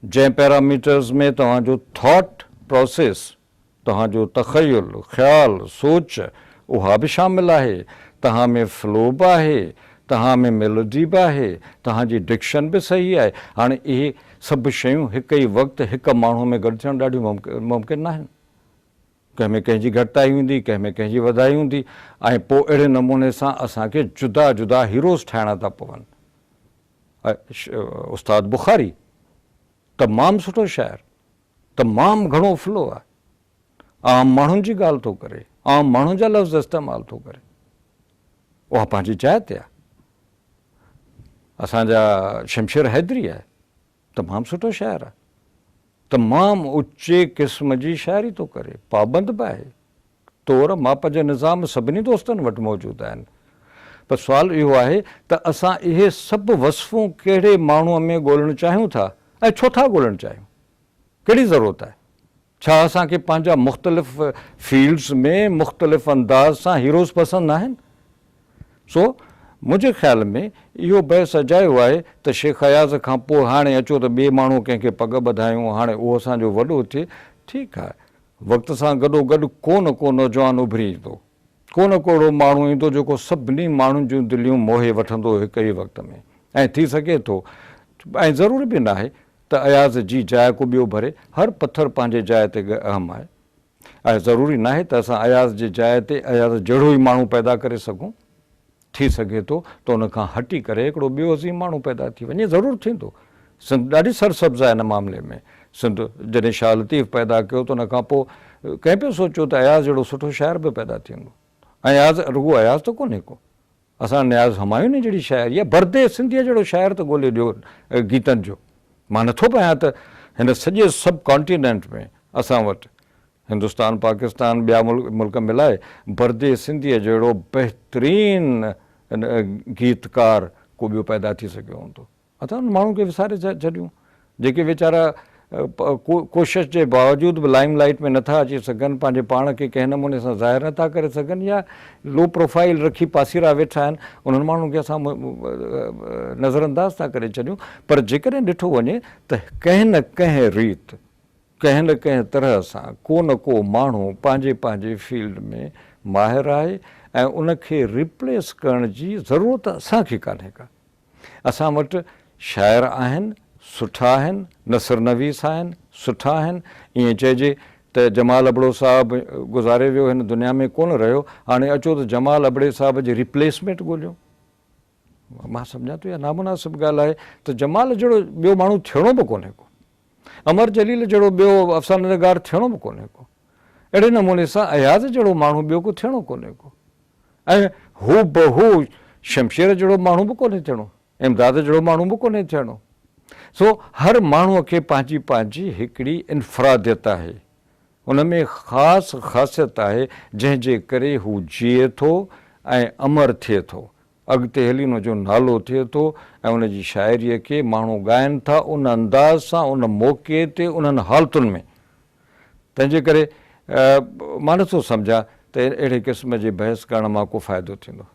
जंहिं पैरामीटर्स में तव्हांजो थॉट प्रोसेस, तव्हांजो तख़युल, ख़्याल, सोच उहा बि शामिल आहे, तव्हां में फ्लो बि आहे, तव्हां में मेलोडी बि आहे, तव्हांजी डिक्शन बि सही आहे। हाणे इहे सभु शयूं हिकु ई वक़्तु हिकु माण्हू में गॾु थियणु ॾाढियूं मुमकिन न आहिनि। कंहिं में कंहिंजी घटिताई हूंदी, कंहिं में कंहिंजी वधाई हूंदी, ऐं पोइ अहिड़े नमूने सां असांखे जुदा जुदा हीरोज़ ठाहिणा था पवनि। उस्ताद बुखारी तमामु सुठो शाइर, तमामु घणो फ्लो आहे, आम माण्हुनि जी ॻाल्हि थो करे, आम माण्हुनि जा लफ़्ज़ इस्तेमालु थो करे, उहा पंहिंजी जाइ ते आहे। असांजा शमशेर हैदरी आहे, तमामु सुठो शाइर आहे, तमामु ऊचे क़िस्म जी शाइरी थो करे, पाबंद बि आहे, तौर माप जा निज़ाम सभिनी दोस्तनि वटि मौजूदु आहिनि। पर सुवालु इहो आहे त असां इहे सभु वसफ़ूं कहिड़े माण्हूअ में ॻोल्हणु चाहियूं था ऐं छो था ॻोल्हणु चाहियूं? कहिड़ी ज़रूरत आहे? छा असांखे पंहिंजा मुख़्तलिफ़ फील्ड्स में मुख़्तलिफ़ अंदाज़ सां हीरोज़ पसंदि न आहिनि? सो मुंहिंजे ख़्याल में इहो बहस अजायो आहे त शेख अयाज़ खां पोइ हाणे अचो त ॿिए माण्हू कंहिंखे पग ॿधायूं, हाणे उहो असांजो वॾो थिए। ठीकु आहे, वक़्त सां गॾोगॾु को न को नौजवान उभरी ईंदो, को न को अहिड़ो माण्हू ईंदो जेको सभिनी माण्हुनि जूं दिलियूं मोहे वठंदो हिकु ई वक़्त में। ऐं थी सघे थो, ऐं ज़रूरी बि न आहे त अयाज़ जी जाइ को ॿियो भरे, हर पथर पंहिंजे जाइ ते अहम आहे, ऐं ज़रूरी न आहे त असां अयाज़ जी जाइ ते अयाज़ जहिड़ो ई माण्हू पैदा करे सघूं। थी सघे थो त उन खां हटी करे हिकिड़ो ॿियो अज़ीम माण्हू पैदा थी वञे, ज़रूरु थींदो। सिंध ॾाढी सरसब्ज़ आहे हिन मामले में। सिंध जॾहिं शाह लतीफ़ पैदा कयो त उन खां पोइ कंहिं पियो सोचियो त अयाज़ जहिड़ो सुठो शाइर बि पैदा थींदो। ऐं अयाज़ रुॻो अयाज़ त कोन्हे को, असां नियाज़ हमायूं जहिड़ी शाइरी आहे, बर्दे सिंधीअ जहिड़ो शाइर त ॻोल्हे ॾियो गीतनि जो। मां नथो पायां त हिन सॼे सब कॉन्टिनेंट में असां वटि हिंदुस्तान, पाकिस्तान, ॿिया मुल्क मिलाए बर्दे सिंधीअ जहिड़ो बहितरीन गीतकार को ॿियो पैदा थी सघियो हूंदो। असां उन माण्हू खे विसारे छॾियूं जेके वीचारा कोशिश जे बावजूदि बि लाइम लाइट में नथा अची सघनि, पंहिंजे पाण खे कंहिं नमूने सां ज़ाहिर नथा करे सघनि, या लो प्रोफाइल रखी पासीरा वेठा आहिनि। उन्हनि माण्हुनि खे असां नज़रअंदाज़ था करे छॾियूं। पर जेकॾहिं ॾिठो वञे त कंहिं न कंहिं रीति, कंहिं न कंहिं तरह सां को न को माण्हू पंहिंजे पंहिंजे फील्ड में माहिर आहे, ऐं उनखे रिप्लेस करण जी ज़रूरत असांखे कान्हे का। असां वटि शाइर आहिनि, सुठा आहिनि, नसर नवीस आहिनि, सुठा आहिनि। ईअं चइजे त जमाल अबड़ो साहिबु गुज़ारे वियो, हिन दुनिया में कोन रहियो, हाणे अचो त जमाल अबड़े साहिब जी रिप्लेसमेंट ॻोल्हियो। मां सम्झां थो इहा नामुनासिब ॻाल्हि आहे त जमाल जहिड़ो ॿियो माण्हू थियणो बि कोन्हे को, अमर जलील जहिड़ो ॿियो अफ़साने निगार थियणो बि कोन्हे को, अहिड़े नमूने सां अयाज़ जहिड़ो माण्हू ॿियो को थियणो कोन्हे को, ऐं हू बहू शमशेर जहिड़ो माण्हू बि कोन्हे थियणो, इमदाद जहिड़ो माण्हू बि कोन्हे थियणो। सो हर माण्हूअ खे पंहिंजी पंहिंजी हिकिड़ी इनफ़रादियत आहे, उन में ख़ासि ख़ासियत आहे जंहिंजे करे हू जीए थो ऐं अमर थिए थो, अॻिते हली उनजो नालो थिए थो, ऐं उनजी शाइरीअ खे माण्हू ॻाइनि था उन अंदाज़ सां, उन मौक़े ते, उन्हनि हालतुनि में। तंहिंजे करे मां नथो सम्झां त अहिड़े क़िस्म जी बहस करण मां को फ़ाइदो थींदो।